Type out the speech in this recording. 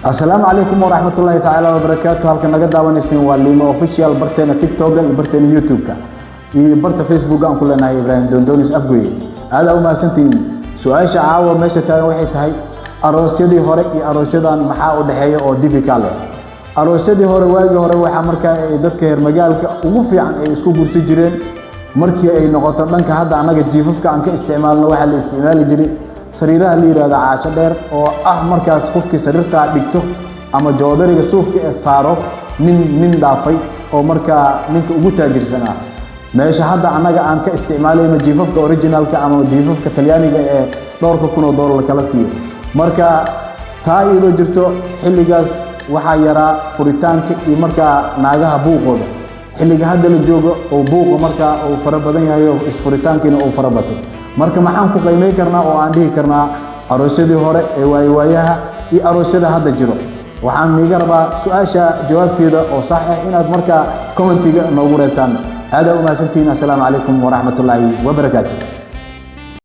السلام عليكم ورحمة الله تعالى وبركاته. هلكن naga daawanaysiin waa Limo official barteena TikTok iyo barteena YouTube ka iyo barta Facebook aan ku leenahay Ibrahim Dondonis Afgoye. Aad u mahadsantiin. Su'aasha caawa meesha taagan waxay tahay aroosyadii hore iyo aroosyadan maxaa u dhaxeeya oo difficult ah. Aroosyadii hore waagii hore waxa markaa ay dadka reer magaalka ugu fiican ay isku gursi jireen markii ay noqoto dhanka hadda anaga jiifafka aan ka isticmaalno waxa la isticmaali jiray sariiraha la yiraahdo caasho dheer oo ah markaas qofkii sariirta dhigto ama joodariga suufka ee saaro nin dhaafay oo markaa ninka ugu taajirsanaa meesha hadda anaga aan ka isticmaalayno jiifafka originalka ama jiifafka talyaaniga ee $2,000 kala siiyo marka taa iyadoo jirto xilligaas waxa yaraa furitaanka iyo markaa naagaha buuqooda xilliga hadda la joogo oo buuqa markaa uu fara badan yahay oo isfuritaankiina uu fara batay marka maxaan ku qiimeyn karnaa oo aan dhihi karnaa aroosyadii hore ee waayaha iyo aroosyada hadda jiro waxaan niga rabaa su'aasha jawaabteeda oo sax ah inaad markaa commentiga noogu reebtaan aad u mahadsantiin. Assalaamu calaykum wa rahmatullaahi wa barakaatuh.